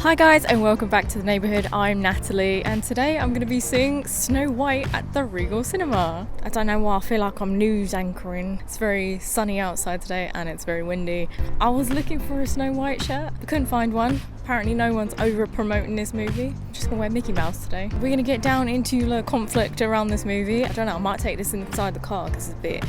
Hi guys and welcome back to the neighborhood. I'm Natalie and today I'm going to be seeing Snow White at the Regal Cinema. I don't know why I feel like I'm news anchoring. It's very sunny outside today and it's very windy. I was looking for a Snow White shirt. I couldn't find one. Apparently no one's over promoting this movie. I'm just gonna wear Mickey Mouse today. We're gonna get down into the conflict around this movie. I don't know, I might take this inside the car because it's a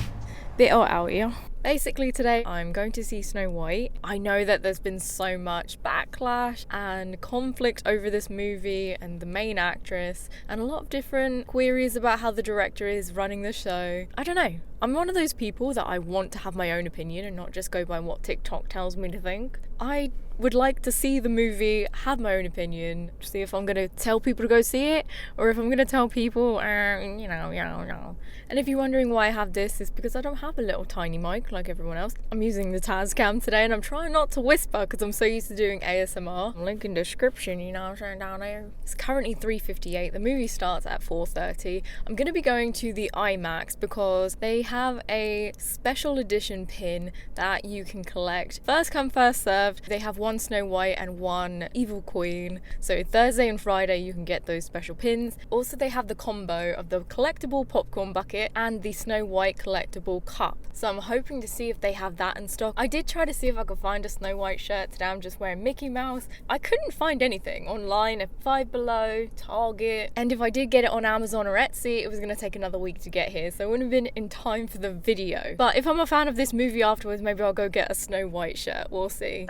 bit hot out here. Basically today I'm going to see Snow White. I know that there's been so much backlash and conflict over this movie and the main actress and a lot of different queries about how the director is running the show. I don't know. I'm one of those people that I want to have my own opinion and not just go by what TikTok tells me to think. I would like to see the movie, have my own opinion, see if I'm going to tell people to go see it or if I'm going to tell people, you know. And if you're wondering why I have this, it's because I don't have a little tiny mic like everyone else. I'm using the Tascam today and I'm trying not to whisper because I'm so used to doing ASMR. Link in description, you know what I'm saying, down there. It's currently 3:58. The movie starts at 4:30. I'm going to be going to the IMAX because they have a special edition pin that you can collect. First come, first served. They have one Snow White and one Evil Queen. So Thursday and Friday you can get those special pins. Also they have the combo of the collectible popcorn bucket and the Snow White collectible cup. So I'm hoping to see if they have that in stock. I did try to see if I could find a Snow White shirt. Today I'm just wearing Mickey Mouse. I couldn't find anything online at Five Below, Target, and if I did get it on Amazon or Etsy, it was going to take another week to get here, so it wouldn't have been in time for the video. But if I'm a fan of this movie afterwards, maybe I'll go get a Snow White shirt. We'll see.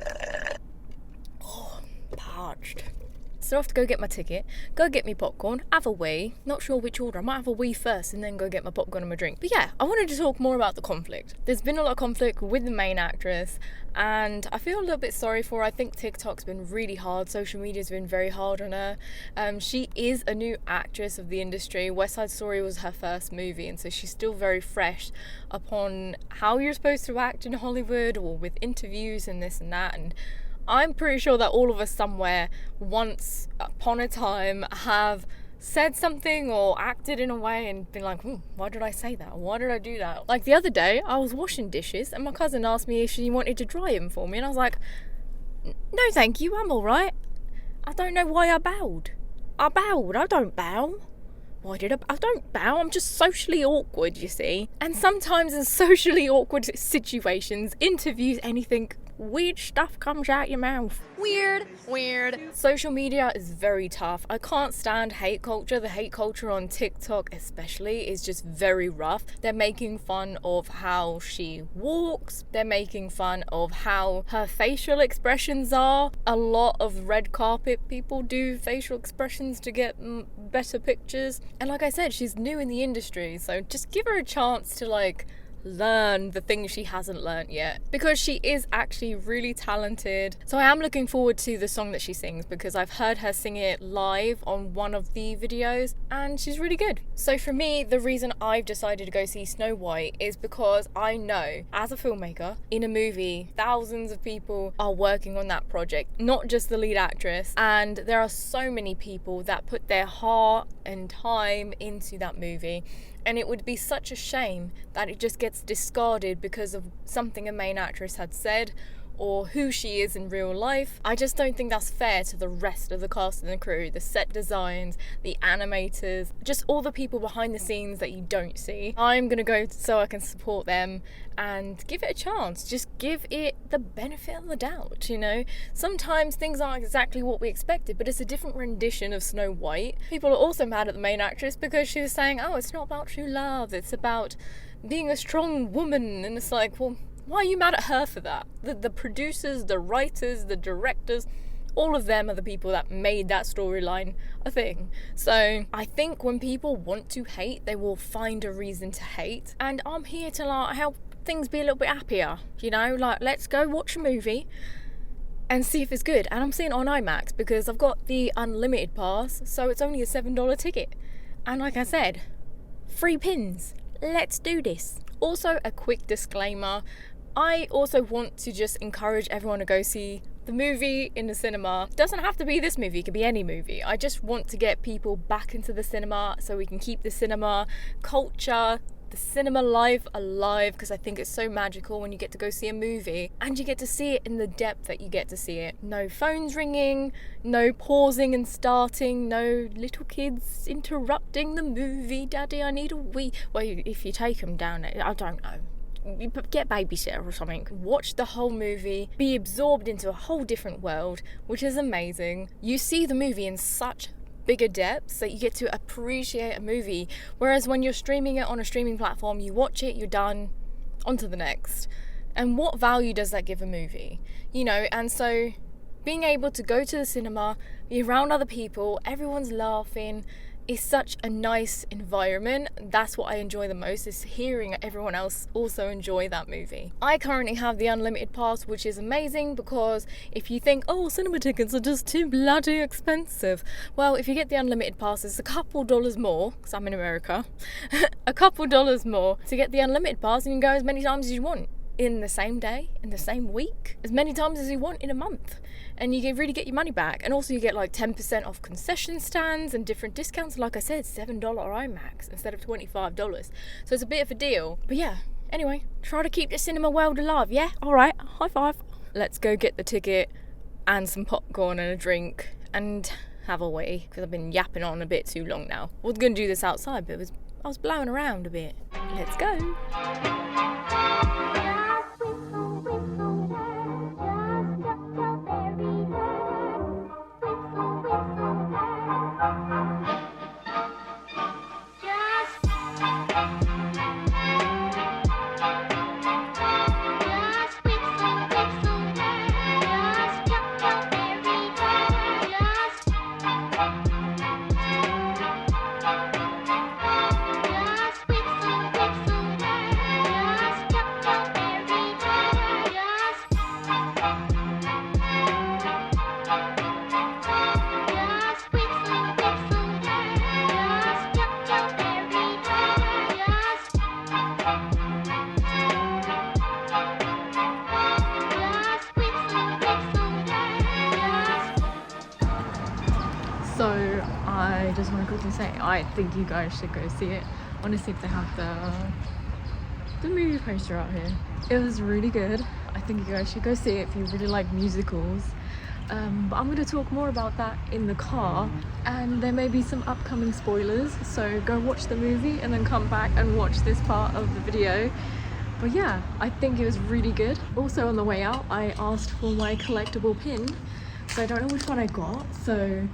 Oh, parched. So I have to go get my ticket, go get me popcorn, have a wee. Not sure which order. I might have a wee first and then go get my popcorn and my drink. But yeah, I wanted to talk more about the conflict. There's been a lot of conflict with the main actress and I feel a little bit sorry for her. I think TikTok's been really hard. Social media's been very hard on her. She is a new actress of the industry. West Side Story was her first movie and so she's still very fresh upon how you're supposed to act in Hollywood or with interviews and this and that. And I'm pretty sure that all of us somewhere once upon a time have said something or acted in a way and been like, why did I say that? Why did I do that? Like the other day, I was washing dishes and my cousin asked me if she wanted to dry them for me. And I was like, no, thank you, I'm all right. I don't know why I bowed. I don't bow. Why did I don't bow, I'm just socially awkward, you see. And sometimes in socially awkward situations, interviews, anything, weird stuff comes out your mouth. Weird. Social media is very tough. I can't stand hate culture. The hate culture on TikTok especially is just very rough. They're making fun of how she walks. They're making fun of how her facial expressions are. A lot of red carpet people do facial expressions to get better pictures. And like I said, she's new in the industry, so just give her a chance to learn the things she hasn't learned yet, because she is actually really talented. So I am looking forward to the song that she sings because I've heard her sing it live on one of the videos and she's really good. So for me, the reason I've decided to go see Snow White is because I know as a filmmaker in a movie, thousands of people are working on that project, not just the lead actress, and there are so many people that put their heart and time into that movie. And it would be such a shame that it just gets discarded because of something a main actress had said or who she is in real life. I just don't think that's fair to the rest of the cast and the crew, the set designs, the animators, just all the people behind the scenes that you don't see. I'm gonna go so I can support them and give it a chance. Just give it the benefit of the doubt, you know? Sometimes things aren't exactly what we expected, but it's a different rendition of Snow White. People are also mad at the main actress because she was saying, oh, it's not about true love, it's about being a strong woman. And it's like, well, why are you mad at her for that? The producers, the writers, the directors, all of them are the people that made that storyline a thing. So I think when people want to hate, they will find a reason to hate. And I'm here to help things be a little bit happier, you know? Let's go watch a movie and see if it's good. And I'm seeing it on IMAX because I've got the unlimited pass, so it's only a $7 ticket. And like I said, free pins. Let's do this. Also, a quick disclaimer. I also want to just encourage everyone to go see the movie in the cinema. It doesn't have to be this movie, it could be any movie. I just want to get people back into the cinema so we can keep the cinema culture, the cinema life alive, because I think it's so magical when you get to go see a movie and you get to see it in the depth that you get to see it. No phones ringing, no pausing and starting, no little kids interrupting the movie. Daddy, I need a wee. Well, if you take them down, I don't know. You get a babysitter or something, watch the whole movie, be absorbed into a whole different world, which is amazing. You see the movie in such bigger depths that you get to appreciate a movie, whereas when you're streaming it on a streaming platform, you watch it, you're done, on to the next. And what value does that give a movie? And so being able to go to the cinema, be around other people, everyone's laughing, is such a nice environment. That's what I enjoy the most, is hearing everyone else also enjoy that movie. I currently have the unlimited pass, which is amazing, because if you think, oh, cinema tickets are just too bloody expensive, well, if you get the unlimited pass, it's a couple dollars more, because I'm in America, a couple dollars more to get the unlimited pass, and you can go as many times as you want in the same day, in the same week, as many times as you want in a month. And you can really get your money back. And also you get like 10% off concession stands and different discounts. Like I said, $7 IMAX instead of $25. So it's a bit of a deal. But yeah, anyway, try to keep the cinema world alive, yeah? All right, high five. Let's go get the ticket and some popcorn and a drink and have a wee, because I've been yapping on a bit too long now. I was going to do this outside, but I was blowing around a bit. Let's go. So I just want to quickly say, I think you guys should go see it. I want to see if they have the movie poster out here. It was really good. I think you guys should go see it if you really like musicals. But I'm going to talk more about that in the car, and there may be some upcoming spoilers, so go watch the movie and then come back and watch this part of the video. But yeah, I think it was really good. Also on the way out, I asked for my collectible pin, so I don't know which one I got, so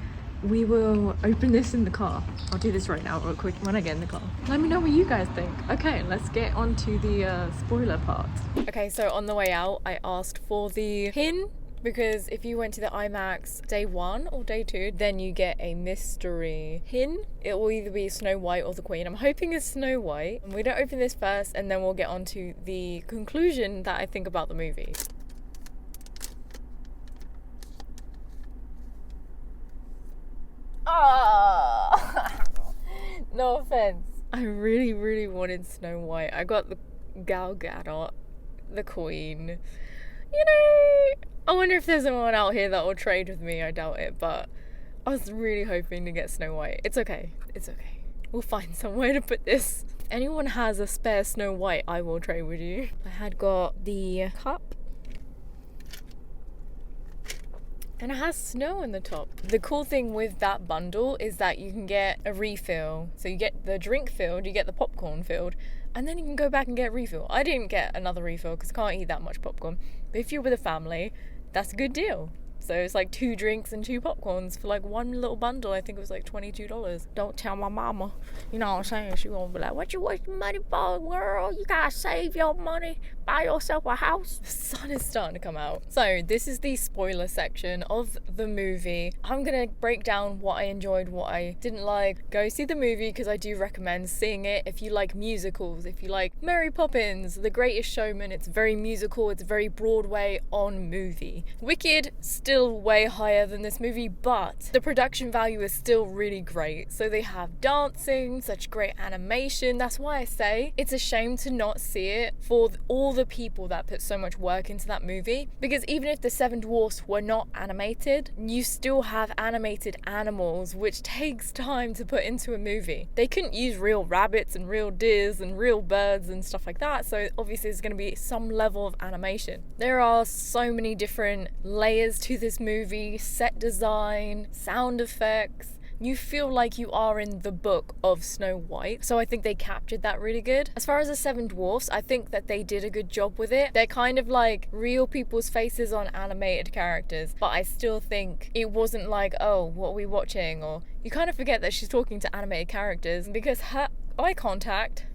we will open this in the car. I'll do this right now real quick when I get in the car. Let me know what you guys think. Okay, let's get on to the spoiler part. Okay, so on the way out, I asked for the pin, because if you went to the IMAX day 1 or day 2, then you get a mystery pin. It will either be Snow White or the Queen. I'm hoping it's Snow White. We're gonna open this first, and then we'll get on to the conclusion that I think about the movie. No offense. I really, really wanted Snow White. I got the Gal Gadot, the Queen. I wonder if there's anyone out here that will trade with me. I doubt it, but I was really hoping to get Snow White. It's okay. It's okay. We'll find somewhere to put this. Anyone has a spare Snow White, I will trade with you. I had got the cup. And it has snow in the top. The cool thing with that bundle is that you can get a refill. So you get the drink filled, you get the popcorn filled, and then you can go back and get a refill. I didn't get another refill because I can't eat that much popcorn. But if you're with a family, that's a good deal. So it's like 2 drinks and 2 popcorns for like one little bundle. I think it was like $22. Don't tell my mama. You know what I'm saying? She won't be like, what you wasting money for, girl? You gotta save your money. Buy yourself a house. The sun is starting to come out. So this is the spoiler section of the movie. I'm gonna break down what I enjoyed, what I didn't like. Go see the movie because I do recommend seeing it if you like musicals, if you like Mary Poppins, The Greatest Showman. It's very musical, it's very Broadway on movie. Wicked, still still way higher than this movie, but the production value is still really great. So they have dancing, such great animation. That's why I say it's a shame to not see it for all the people that put so much work into that movie, because even if the Seven Dwarfs were not animated, you still have animated animals, which takes time to put into a movie. They couldn't use real rabbits and real deers and real birds and stuff like that, so obviously there's going to be some level of animation. There are so many different layers to this movie: set design, sound effects. You feel like you are in the book of Snow White, so I think they captured that really good. As far as the Seven Dwarfs, I think that they did a good job with it. They're kind of like real people's faces on animated characters, but I still think it wasn't like, oh, what are we watching? Or you kind of forget that she's talking to animated characters, because her eye contact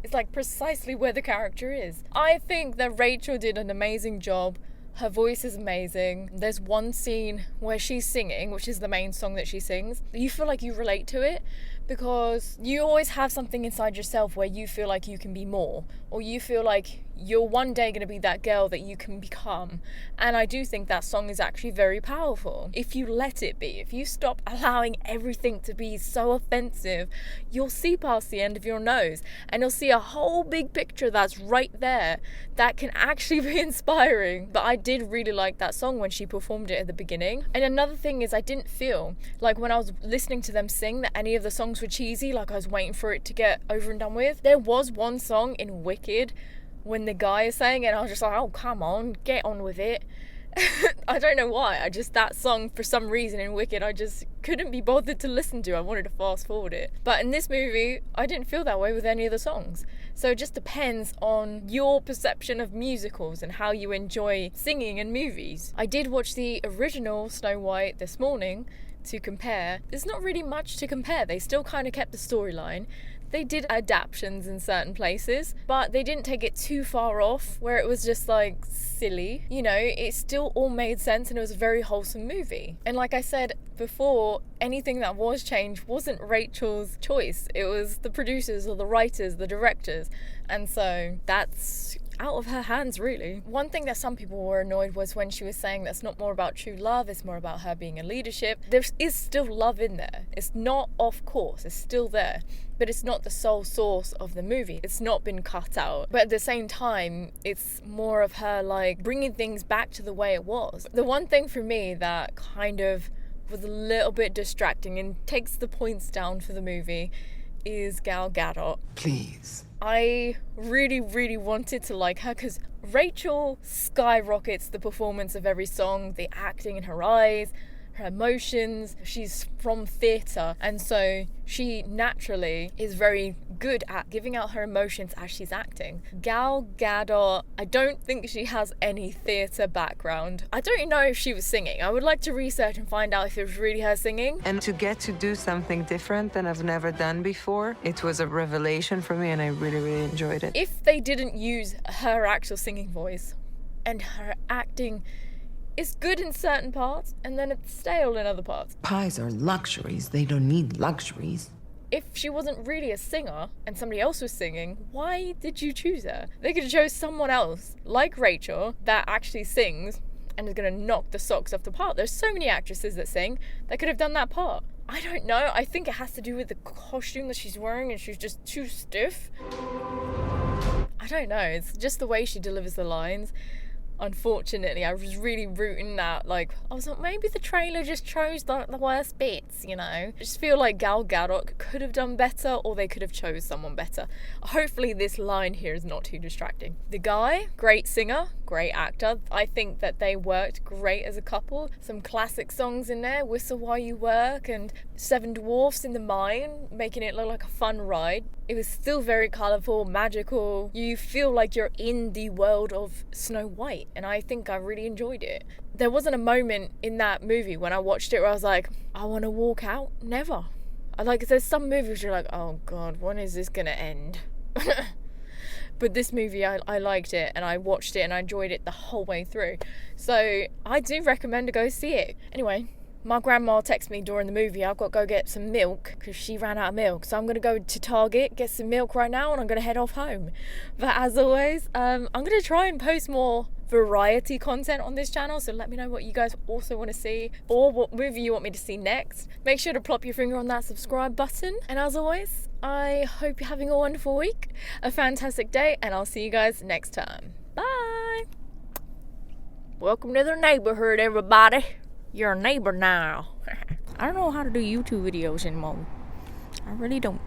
is like precisely where the character is. I think that Rachel did an amazing job. Her voice is amazing. There's one scene where she's singing, which is the main song that she sings. You feel like you relate to it, because you always have something inside yourself where you feel like you can be more, or you feel like you're one day going to be that girl that you can become. And I do think that song is actually very powerful. If you let it be, if you stop allowing everything to be so offensive, you'll see past the end of your nose, and you'll see a whole big picture that's right there that can actually be inspiring. But I did really like that song when she performed it at the beginning. And another thing is, I didn't feel like when I was listening to them sing that any of the songs were cheesy, like I was waiting for it to get over and done with. There was one song in Wicked when the guy is saying it, and I was just like, oh, come on, get on with it. I don't know why, that song, for some reason in Wicked, I just couldn't be bothered to listen to. I wanted to fast forward it. But in this movie, I didn't feel that way with any of the songs. So it just depends on your perception of musicals and how you enjoy singing in movies. I did watch the original Snow White this morning to compare. There's not really much to compare. They still kind of kept the storyline. They did adaptations in certain places, but they didn't take it too far off where it was just like silly. You know, it still all made sense, and it was a very wholesome movie. And like I said before, anything that was changed wasn't Rachel's choice. It was the producers or the writers, the directors. And so that's out of her hands, really. One thing that some people were annoyed was when she was saying that's not more about true love, it's more about her being in leadership. There is still love in there. It's not off course, it's still there, but it's not the sole source of the movie. It's not been cut out. But at the same time, it's more of her like bringing things back to the way it was. The one thing for me that kind of was a little bit distracting and takes the points down for the movie is Gal Gadot. Please. I really, really wanted to like her, because Rachel skyrockets the performance of every song, the acting in her eyes, her emotions. She's from theatre, and so she naturally is very good at giving out her emotions as she's acting. Gal Gadot, I don't think she has any theatre background. I don't know if she was singing. I would like to research and find out if it was really her singing. And to get to do something different than I've never done before, it was a revelation for me, and I really, really enjoyed it. If they didn't use her actual singing voice, and her acting is good in certain parts, and then it's stale in other parts. Pies are luxuries. They don't need luxuries. If she wasn't really a singer and somebody else was singing, why did you choose her? They could have chose someone else, like Rachel, that actually sings and is going to knock the socks off the part. There's so many actresses that sing that could have done that part. I don't know. I think it has to do with the costume that she's wearing, and she's just too stiff. I don't know. It's just the way she delivers the lines. Unfortunately, I was really rooting that, like, I was like, maybe the trailer just chose the worst bits, you know? I just feel like Gal Gadot could have done better, or they could have chose someone better. Hopefully this line here is not too distracting. The guy, great singer, great actor. I think that they worked great as a couple. Some classic songs in there, Whistle While You Work, and Seven Dwarfs in the Mine, making it look like a fun ride. It was still very colourful, magical. You feel like you're in the world of Snow White, and I think I really enjoyed it. There wasn't a moment in that movie when I watched it where I was like, I want to walk out. Never. There's some movies you're like, oh God, when is this going to end? But this movie, I liked it, and I watched it, and I enjoyed it the whole way through. So I do recommend to go see it. Anyway, my grandma texted me during the movie. I've got to go get some milk because she ran out of milk. So I'm going to go to Target, get some milk right now, and I'm going to head off home. But as always, I'm going to try and post more variety content on this channel, so let me know what you guys also want to see or what movie you want me to see next. Make sure to plop your finger on that subscribe button, and as always, I hope you're having a wonderful week, a fantastic day, and I'll see you guys next time. Bye. Welcome to the neighborhood, everybody. You're a neighbor now. I don't know how to do YouTube videos anymore. I really don't.